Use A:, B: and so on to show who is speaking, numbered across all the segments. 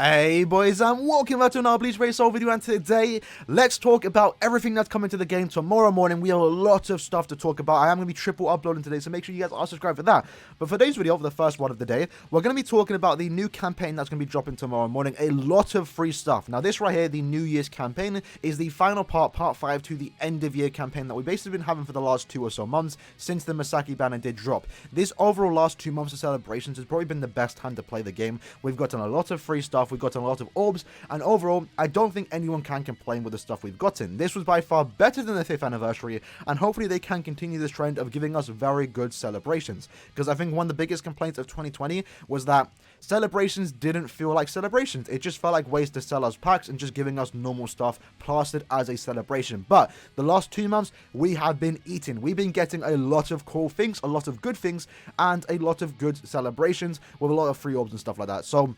A: Hey boys, and welcome back to another Bleach Race video, and today let's talk about everything that's coming to the game tomorrow morning. We have a lot of stuff to talk about. I am going to be triple uploading today, so make sure you guys are subscribed for that. But for today's video, for the first one of the day, we're going to be talking about the new campaign that's going to be dropping tomorrow morning. A lot of free stuff. Now this right here, the New Year's campaign, is the final part 5 to the end of year campaign that we've basically been having for the last 2 or so months since the Masaki banner did drop. This overall last 2 months of celebrations has probably been the best time to play the game. We've gotten a lot of free stuff, we've gotten a lot of orbs, and overall, I don't think anyone can complain with the stuff we've gotten. This was by far better than the 5th anniversary, and hopefully they can continue this trend of giving us very good celebrations, because I think one of the biggest complaints of 2020 was that celebrations didn't feel like celebrations. It just felt like ways to sell us packs and just giving us normal stuff plastered as a celebration. But the last 2 months, we have been eating. We've been getting a lot of cool things, a lot of good things, and a lot of good celebrations with a lot of free orbs and stuff like that. So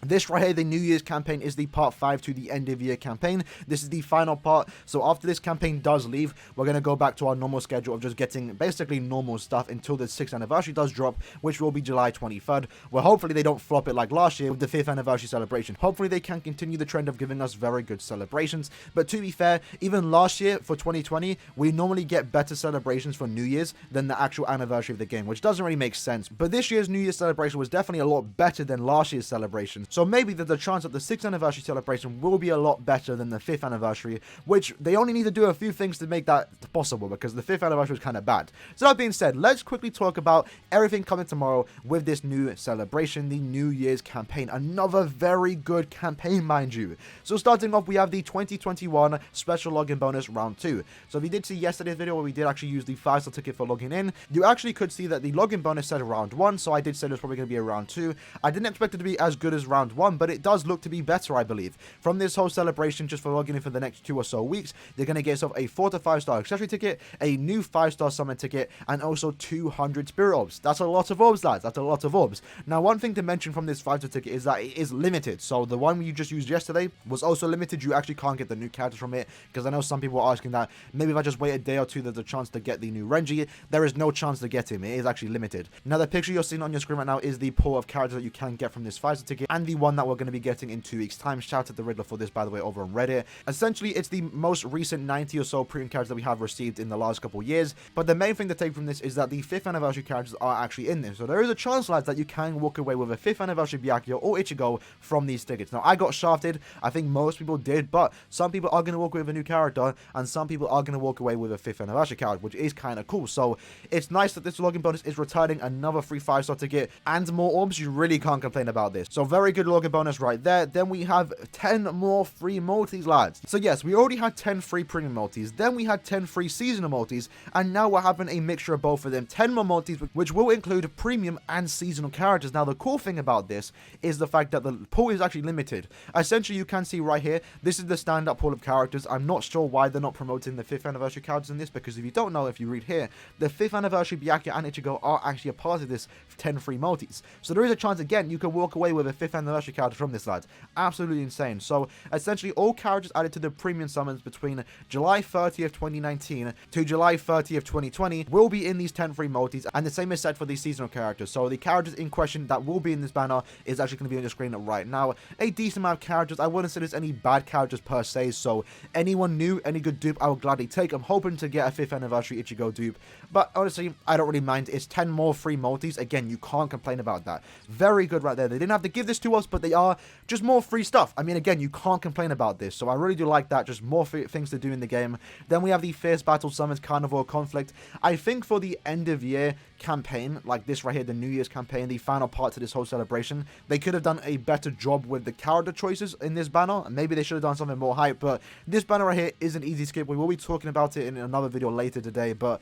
A: this right here, the New Year's campaign, is the part 5 to the end of year campaign. This is the final part. So after this campaign does leave, we're going to go back to our normal schedule of just getting basically normal stuff until the 6th anniversary does drop, which will be July 23rd. Well, hopefully they don't flop it like last year with the 5th anniversary celebration. Hopefully they can continue the trend of giving us very good celebrations. But to be fair, even last year for 2020, we normally get better celebrations for New Year's than the actual anniversary of the game, which doesn't really make sense. But this year's New Year's celebration was definitely a lot better than last year's celebration. So maybe there's a chance that the 6th anniversary celebration will be a lot better than the 5th anniversary, which they only need to do a few things to make that possible, because the 5th anniversary was kind of bad. So that being said, let's quickly talk about everything coming tomorrow with this new celebration, the New Year's campaign. Another very good campaign, mind you. So starting off, we have the 2021 special login bonus round 2. So if you did see yesterday's video where we did actually use the 5-star ticket for logging in, you actually could see that the login bonus said round 1, so I did say it was probably going to be a round 2. I didn't expect it to be as good as round 1, but it does look to be better, I believe. From this whole celebration, just for logging in for the next 2 or so weeks, you're going to get yourself a 4 to 5-star accessory ticket, a new 5-star summon ticket, and also 200 spirit orbs. That's a lot of orbs, lads. That's a lot of orbs. Now, one thing to mention from this 5-star ticket is that it is limited. So the one you just used yesterday was also limited. You actually can't get the new characters from it, because I know some people are asking that maybe if I just wait a day or two, there's a chance to get the new Renji. There is no chance to get him. It is actually limited. Now, the picture you're seeing on your screen right now is the pool of characters that you can get from this 5-star ticket, and the one that we're going to be getting in 2 weeks time. Shout out to Riddler for this, by the way, over on Reddit. Essentially, it's the most recent 90 or so premium characters that we have received in the last couple years, but the main thing to take from this is that the 5th anniversary characters are actually in this. So there is a chance, lads, that you can walk away with a 5th anniversary Byakuya or Ichigo from these tickets. Now, I got shafted. I think most people did, but some people are going to walk away with a new character, and some people are going to walk away with a 5th anniversary character, which is kind of cool. So it's nice that this login bonus is returning another free 5-star ticket and more orbs. You really can't complain about this. So very good login bonus right there. Then we have 10 more free multis, lads. So yes, we already had 10 free premium multis, then we had 10 free seasonal multis, and now we're having a mixture of both of them. 10 more multis, which will include premium and seasonal characters. Now, the cool thing about this is the fact that the pool is actually limited. Essentially, you can see right here, this is the stand-up pool of characters. I'm not sure why they're not promoting the 5th anniversary characters in this, because if you don't know, if you read here, the 5th anniversary Byakuya and Ichigo are actually a part of this 10 free multis. So there is a chance, again, you could walk away with a 5th anniversary character from this, lads. Absolutely insane. So essentially, all characters added to the premium summons between July 30th, 2019 to July 30th, 2020 will be in these 10 free multis, and the same is said for the seasonal characters. So the characters in question that will be in this banner is actually going to be on the screen right now. A decent amount of characters. I wouldn't say there's any bad characters per se, so anyone new, any good dupe, I will gladly take. I'm hoping to get a 5th anniversary Ichigo dupe, but honestly, I don't really mind. It's 10 more free multis. Again, you can't complain about that. Very good right there. They didn't have to give this to us, but they are just more free stuff. I mean, again, you can't complain about this, so I really do like that. Just more things to do in the game. Then we have the Fierce Battle Summons Carnivore Conflict. I think for the end of year campaign, like this right here, the New Year's campaign, the final part to this whole celebration, they could have done a better job with the character choices in this banner. Maybe they should have done something more hype, but this banner right here is an easy skip. We will be talking about it in another video later today, but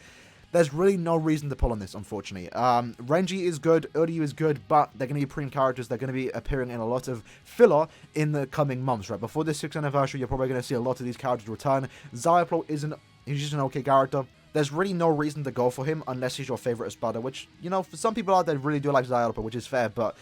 A: there's really no reason to pull on this, unfortunately. Renji is good, Uryu is good, but they're going to be premium characters. They're going to be appearing in a lot of filler in the coming months, right? Before this 6th anniversary, you're probably going to see a lot of these characters return. Zayapro he's just an okay character. There's really no reason to go for him unless he's your favorite Espada, which, you know, for some people out there really do like Zayapro, which is fair, but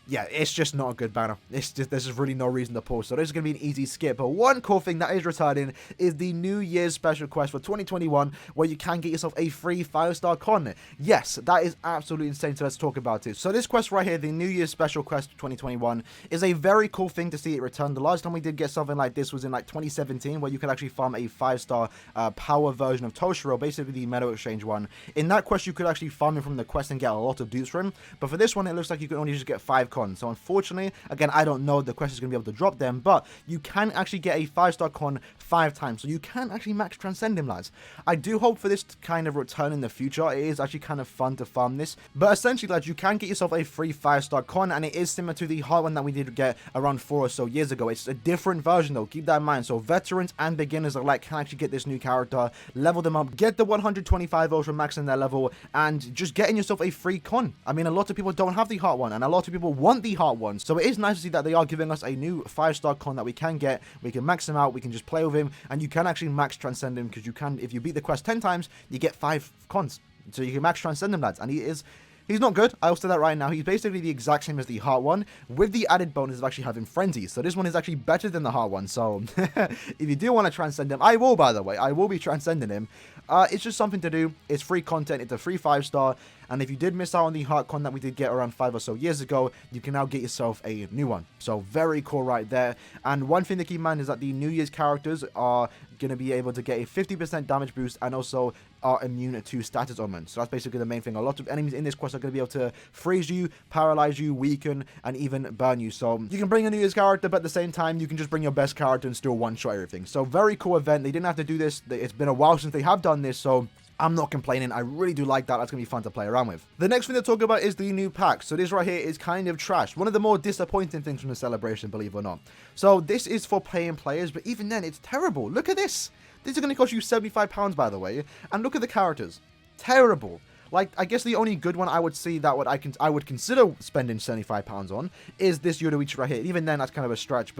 A: yeah, it's just not a good banner. It's just, there's just really no reason to pause. So this is going to be an easy skip. But one cool thing that is returning is the New Year's special quest for 2021, where you can get yourself a free 5-star con. Yes, that is absolutely insane. So let's talk about it. So this quest right here, the New Year's special quest 2021, is a very cool thing to see it return. The last time we did get something like this was in like 2017, where you could actually farm a 5-star power version of Toshiro, basically the Metal Exchange one. In that quest, you could actually farm him from the quest and get a lot of dupes for him. But for this one, it looks like you can only just get 5 cons. So unfortunately, again, I don't know if the quest is going to be able to drop them, but you can actually get a 5-star con 5 times. So you can actually max transcend him, lads. I do hope for this to kind of return in the future. It is actually kind of fun to farm this. But essentially, lads, you can get yourself a free 5-star con, and it is similar to the hard one that we did get around 4 or so years ago. It's a different version, though. Keep that in mind. So veterans and beginners alike can actually get this new character, level them up, get the 125 ultra max in their level, and just getting yourself a free con. I mean, a lot of people don't have the heart one, and a lot of people want the heart one. So it is nice to see that they are giving us a new 5-star con that we can get. We can max him out, we can just play with him, and you can actually max transcend him, because you can, if you beat the quest 10 times, you get 5 cons. So you can max transcend him, lads, and he's not good. I'll say that right now. He's basically the exact same as the heart one, with the added bonus of actually having frenzy. So this one is actually better than the heart one. So if you do want to transcend him, I will, by the way. I will be transcending him. It's just something to do. It's free content. It's a free 5-star. And if you did miss out on the heart con that we did get around 5 or so years ago, you can now get yourself a new one. So very cool right there. And one thing to keep in mind is that the New Year's characters are going to be able to get a 50% damage boost, and also are immune to status augment. So that's basically the main thing. A lot of enemies in this quest are going to be able to freeze you, paralyze you, weaken, and even burn you. So you can bring a New Year's character, but at the same time, you can just bring your best character and still one-shot everything. So very cool event. They didn't have to do this. It's been a while since they have done this, so I'm not complaining. I really do like that. That's going to be fun to play around with. The next thing to talk about is the new pack. So this right here is kind of trash. One of the more disappointing things from the celebration, believe it or not. So this is for paying players, but even then, it's terrible. Look at this. This is going to cost you £75, by the way. And look at the characters. Terrible. Like, I guess the only good one I would see that I would consider spending £75 on is this Yoruichi right here. Even then, that's kind of a stretch.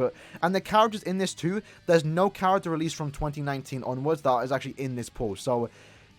A: And the characters in this too, there's no character released from 2019 onwards that is actually in this pool. So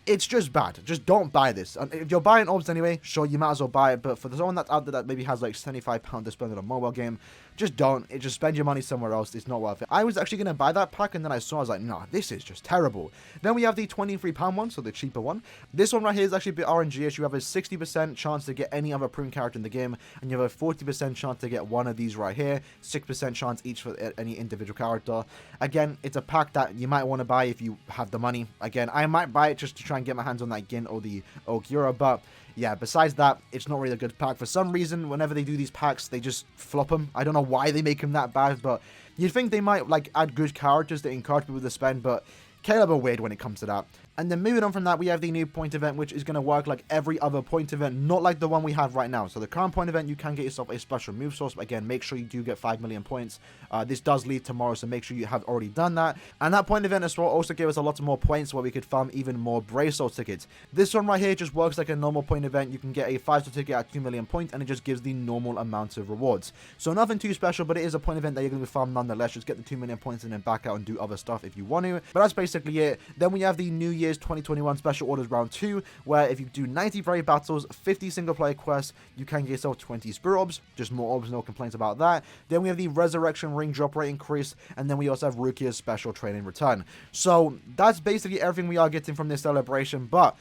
A: it's just bad. Just don't buy this. And if you're buying orbs anyway, sure, you might as well buy it. But for someone that's out there that maybe has like £75 to spend on a mobile game, just don't. Just spend your money somewhere else. It's not worth it. I was actually going to buy that pack, and then I was like, nah, this is just terrible. Then we have the £23 one, so the cheaper one. This one right here is actually a bit RNG-ish. You have a 60% chance to get any other prune character in the game, and you have a 40% chance to get one of these right here. 6% chance each for any individual character. Again, it's a pack that you might want to buy if you have the money. Again, I might buy it just to try and get my hands on that Gin or the Aaroniero, but yeah, besides that, it's not really a good pack. For some reason, whenever they do these packs, they just flop them. I don't know why they make them that bad, but you'd think they might like add good characters to encourage people to spend, but KLAB are weird when it comes to that. And then moving on from that, we have the new point event, which is going to work like every other point event, not like the one we have right now. So the current point event, you can get yourself a special move source. But again, make sure you do get 5 million points. This does leave tomorrow, so make sure you have already done that. And that point event as well also gave us a lot more points where we could farm even more Bracelet tickets. This one right here just works like a normal point event. You can get a 5-star ticket at 2 million points, and it just gives the normal amount of rewards. So nothing too special, but it is a point event that you're going to farm nonetheless. Just get the 2 million points and then back out and do other stuff if you want to. But that's basically it. Then we have the New Year's 2021 Special Orders Round 2, where if you do 90 raid battles, 50 single player quests, you can get yourself 20 Spirit Orbs. Just more orbs, no complaints about that. Then we have the Resurrection Ring drop rate increase, and then we also have Rukia's Special Training Return. So that's basically everything we are getting from this celebration, but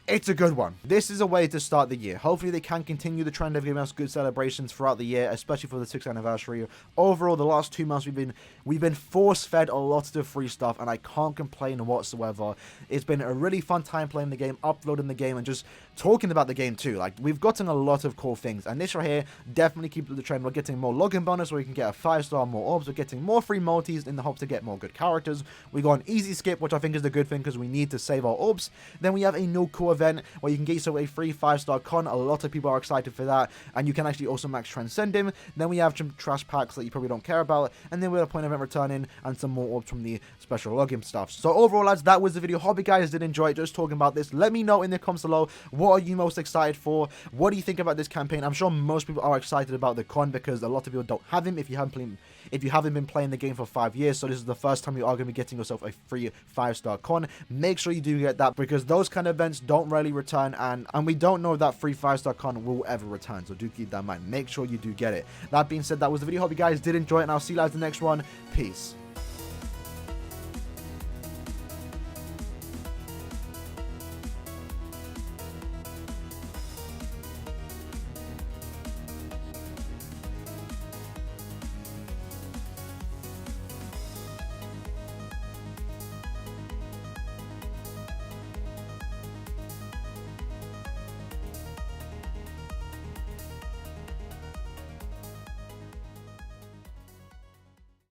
A: it's a good one. This is a way to start the year. Hopefully they can continue the trend of giving us good celebrations throughout the year, especially for the 6th anniversary. Overall, the last 2 months we've been force-fed a lot of free stuff, and I can't complain whatsoever. It's been a really fun time playing the game, uploading the game, and just talking about the game too. Like, we've gotten a lot of cool things, and this right here definitely keeps the trend. We're getting more login bonus where you can get a 5-star, more orbs. We're getting more free multis in the hope to get more good characters. We got an easy skip, which I think is a good thing because we need to save our orbs. Then we have a no cool event where you can get yourself a free 5-star con. A lot of people are excited for that, and you can actually also max transcend him. Then we have some trash packs that you probably don't care about, and then we have a point event returning and some more orbs from the special login stuff. So overall, lads, that was the video. Hope you guys did enjoy it, just talking about this. Let me know in the comments below what What are you most excited for? What do you think about this campaign? I'm sure most people are excited about the con because a lot of people don't have him if you haven't been playing the game for 5 years. So this is the first time you are going to be getting yourself a free 5-star con. Make sure you do get that because those kind of events don't really return, and we don't know if that free 5-star con will ever return. So do keep that in mind. Make sure you do get it. That being said, that was the video. Hope you guys did enjoy it, and I'll see you guys in the next one. Peace.